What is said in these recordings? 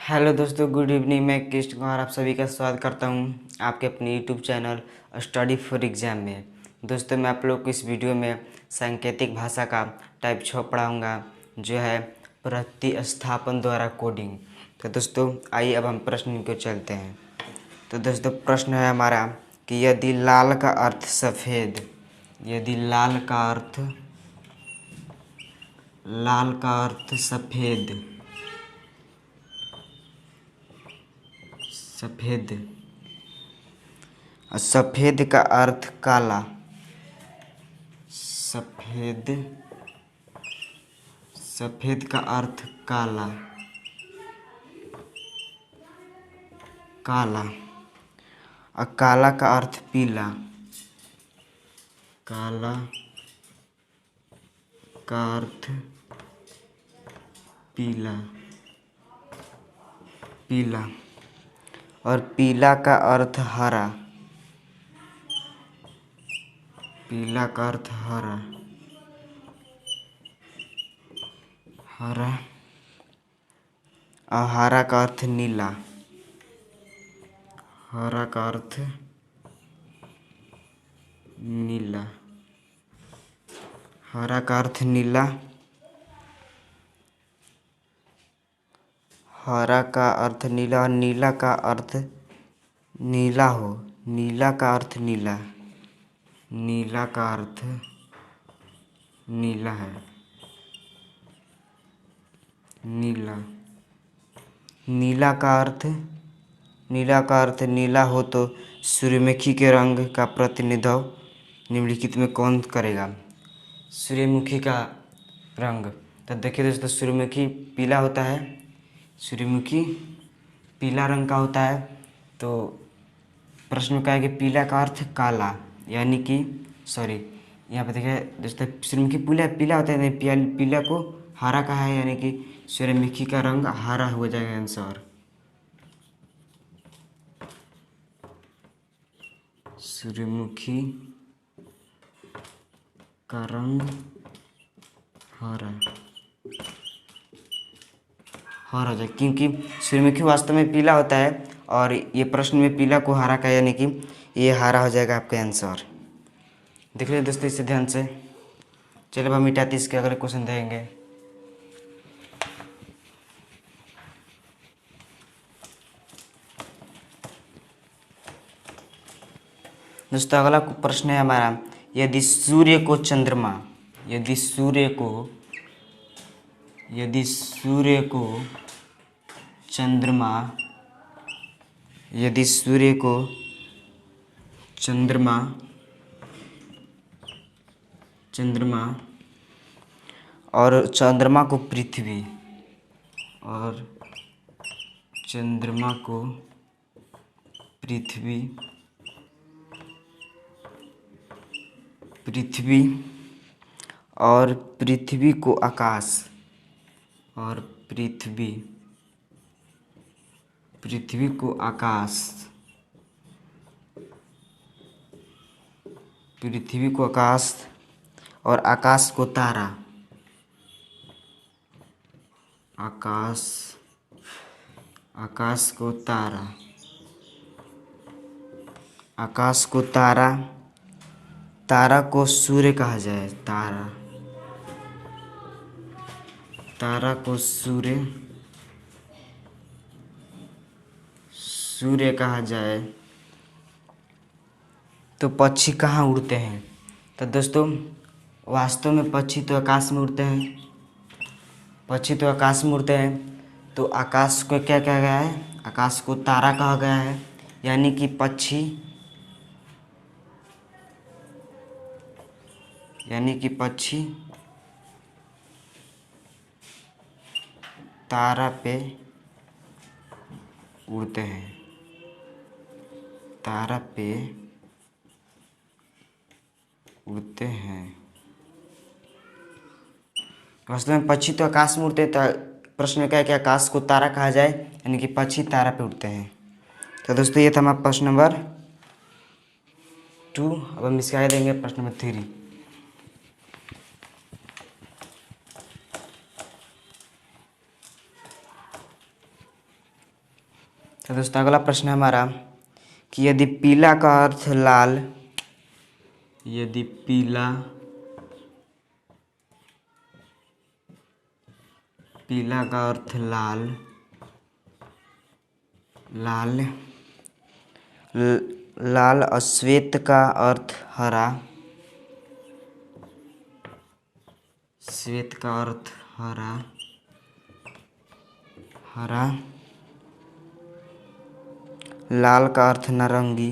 Hello दोस्तों, good evening. मैं कृष्ण कुमार आप सभी का स्वागत करता हूं आपके अपने YouTube channel study for exam में। दोस्तों, मैं आप लोग को इस वीडियो में सांकेतिक भाषा का टाइप 6 पढ़ाऊंगा, जो है प्रतिस्थापन द्वारा कोडिंग। तो दोस्तों, आइए अब हम प्रश्न को चलते हैं। तो दोस्तों, प्रश्न है हमारा कि यदि लाल का अर्थ सफ़ेद, यदि लाल का अर्थ सफ़ेद सफ़ेद और सफ़ेद का अर्थ काला, सफ़ेद का अर्थ काला, और काला का अर्थ पीला, काला का अर्थ पीला, और पीला का अर्थ हरा, पीला का अर्थ हरा, और हरा का अर्थ नीला, हरा का अर्थ नीला, हरा का अर्थ नीला, हरा का अर्थ नीला, और नीला का अर्थ नीला हो, नीला का अर्थ नीला, नीला का अर्थ नीला है, नीला, नीला का अर्थ नीला हो तो सूर्यमुखी के रंग का प्रतिनिधित्व निम्नलिखित में कौन करेगा? सूर्यमुखी का रंग, तो देखिए दोस्तों, सूर्यमुखी पीला होता है, सूर्यमुखी पीला रंग का होता है। तो प्रश्न में क्या है कि पीला का अर्थ काला, यानी कि यहाँ पे देखिए दोस्तों, सूर्यमुखी पीला होता है, पीला को हरा कहा है, यानी कि सूर्यमुखी का रंग हरा हो जाएगा आंसर। सूर्यमुखी का रंग हरा हो जाए, क्योंकि सूर्यमुखी वास्तव में पीला होता है, और ये प्रश्न में पीला को हरा का, यानी कि ये हरा हो जाएगा आपका आंसर। देख लीजिए दोस्तों इसे ध्यान से। चलिए अब हम मिटाते इसके अगले क्वेश्चन देंगे। दोस्तों, अगला प्रश्न है हमारा, यदि सूर्य को चंद्रमा, यदि सूर्य को चंद्रमा, यदि सूर्य को चंद्रमा और चंद्रमा को पृथ्वी, और चंद्रमा को पृथ्वी और पृथ्वी को आकाश, और पृथ्वी को आकाश, पृथ्वी को आकाश, और आकाश को तारा, आकाश को तारा, आकाश को तारा, तारा को सूर्य कहा जाए, तारा को सूर्य कहा जाए, तो पक्षी कहाँ उड़ते हैं? तो दोस्तों, वास्तव में पक्षी तो आकाश में उड़ते हैं, तो आकाश को क्या कहा गया है? आकाश को तारा कहा गया है, यानी कि पक्षी तारा पे उड़ते हैं, तारा पे उड़ते हैं। वास्तव में पक्षी तो आकाश में उड़ते हैं, तो प्रश्न में क्या है कि आकाश को तारा कहा जाए, यानी कि पक्षी तारा पे उड़ते हैं। तो दोस्तों, ये था हमारा प्रश्न नंबर 2। अब हम इसका देंगे प्रश्न नंबर 3। तो दोस्तों अगला प्रश्न है हमारा कि यदि पीला का अर्थ लाल, यदि पीला का अर्थ लाल, लाल और श्वेत का अर्थ हरा, श्वेत का अर्थ हरा, लाल का अर्थ नारंगी,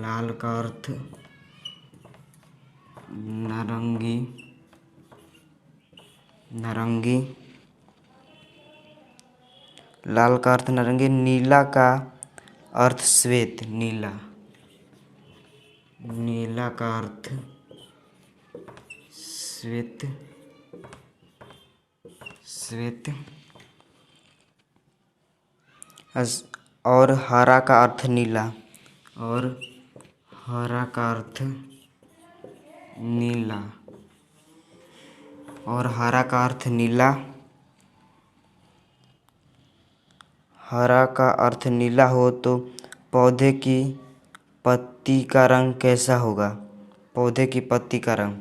लाल का अर्थ नारंगी, लाल का अर्थ नारंगी, नीला का अर्थ श्वेत, नीला का अर्थ श्वेत, और हरा का अर्थ नीला, और हरा का अर्थ नीला, और हरा का अर्थ नीला, हरा का अर्थ नीला हो तो पौधे की पत्ती का रंग कैसा होगा? पौधे की पत्ती का रंग,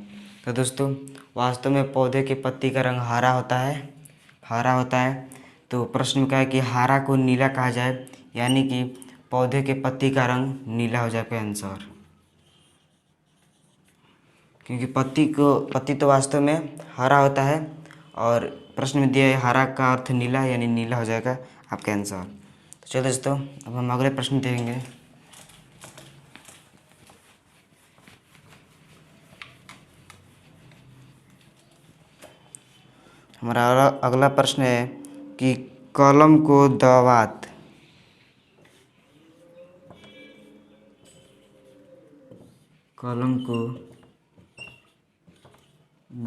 तो दोस्तों वास्तव में पौधे की पत्ती का रंग हरा होता है, तो प्रश्न में कहा है कि हरा को नीला कहा जाए, यानी कि पौधे के पत्ती का रंग नीला हो जाएगा आंसर, क्योंकि पत्ती तो वास्तव में हरा होता है और प्रश्न में दिया है हरा का अर्थ नीला, यानी नीला हो जाएगा आपका आंसर। तो चलो दोस्तों अब हम अगले प्रश्न देखेंगे। हमारा अगला प्रश्न है कि कलम को दवात, कलम को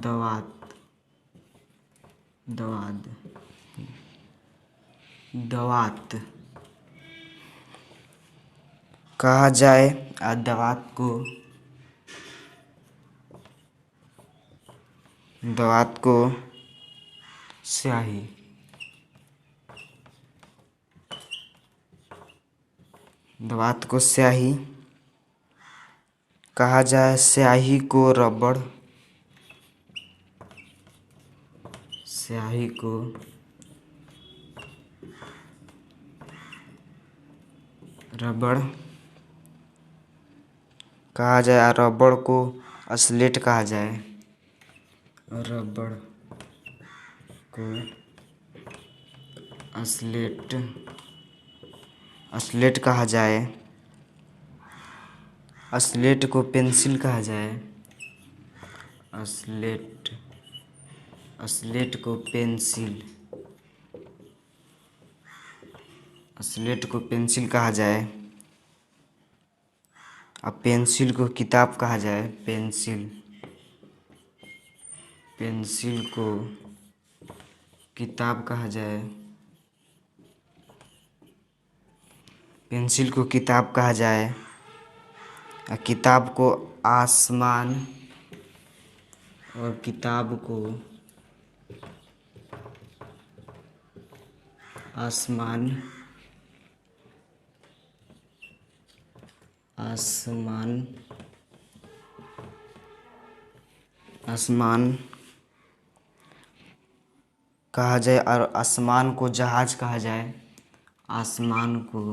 दवात कहा जाए, दवात को स्याही, दवात को स्याही कहा जाए, स्याही को रबड़, स्याही को रबड़ कहा जाए, रबड़ को स्लेट कहा जाए, रबड़ को स्लेट कहा जाए, स्लेट को पेंसिल कहा जाए, स्लेट को पेंसिल कहा जाए, अब पेंसिल को किताब कहा जाए, पेंसिल को किताब कहा जाए, पेंसिल को किताब कहा जाए, किताब को आसमान, और किताब को आसमान कहा जाए, और आसमान को जहाज कहा जाए, आसमान को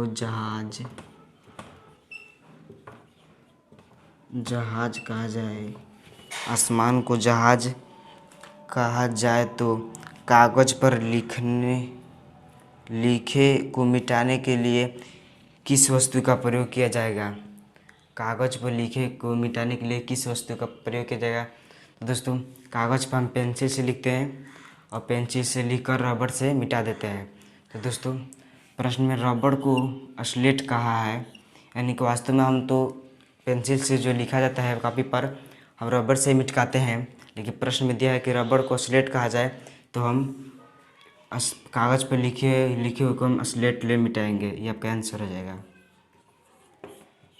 जहाज कहा जाए, आसमान को जहाज कहा जाए। तो कागज़ पर लिखे को मिटाने के लिए किस वस्तु का प्रयोग किया जाएगा? कागज़ पर लिखे को मिटाने के लिए किस वस्तु का प्रयोग किया जाएगा? तो दोस्तों कागज़ पर हम पेंसिल से लिखते हैं और पेंसिल से लिखकर रबड़ से मिटा देते हैं। तो दोस्तों प्रश्न में रबड़ को स्लेट कहा है, यानी कि वास्तव में हम तो पेंसिल से जो लिखा जाता है कापी पर हम रबड़ से मिटकाते हैं, लेकिन प्रश्न में दिया है कि रबड़ को स्लेट कहा जाए, तो हम कागज़ पर लिखे हुए को हम स्लेट ले मिटाएंगे। ये आपका आंसर हो जाएगा,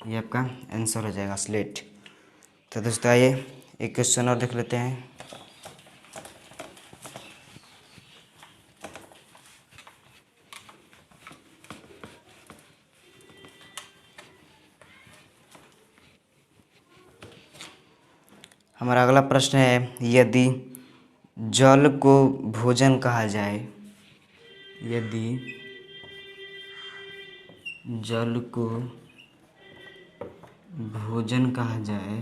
ये आपका आंसर हो जाएगा स्लेट। तो दोस्तों आइए एक क्वेश्चन और देख लेते हैं। हमारा अगला प्रश्न है, यदि जल को भोजन कहा जाए, यदि जल को भोजन कहा जाए,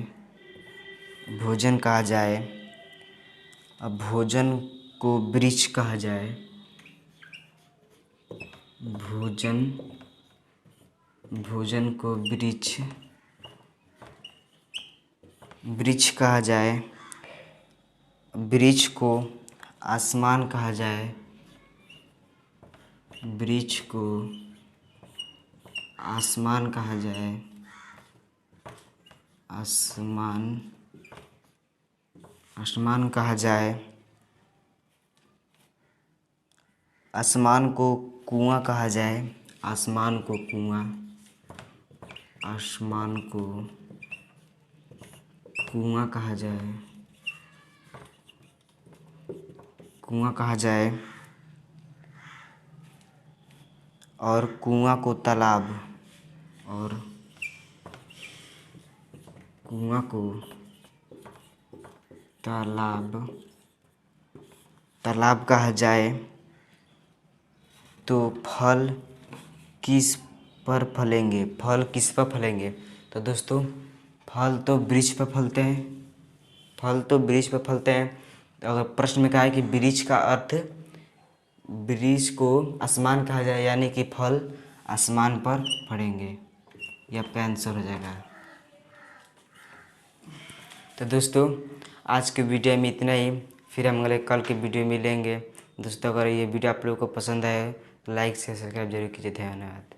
भोजन कहा जाए, अब भोजन को वृक्ष कहा जाए, भोजन को वृक्ष कहा जाए, वृक्ष को आसमान कहा जाए, वृक्ष को आसमान कहा जाए, आसमान कहा जाए, आसमान को कुआं कहा जाए, आसमान को कुआं, आसमान को कुआं कहा जाए, कुआं कहा जाए, और कुआं को तालाब, और कुआं को तालाब कहा जाए, तो फल किस पर फलेंगे, फल किस पर फलेंगे? तो दोस्तों फल तो वृक्ष पर फलते हैं, फल तो वृक्ष पर फलते हैं। तो अगर प्रश्न में कहा है कि वृक्ष का अर्थ, वृक्ष को आसमान कहा जाए, यानी कि फल आसमान पर फलेंगे, यह आपका आंसर हो जाएगा। तो दोस्तों आज के वीडियो में इतना ही, फिर हम अगले कल के वीडियो में मिलेंगे। दोस्तों अगर ये वीडियो आप लोगों को पसंद आए तो लाइक से सब्सक्राइब जरूर कीजिए। धन्यवाद।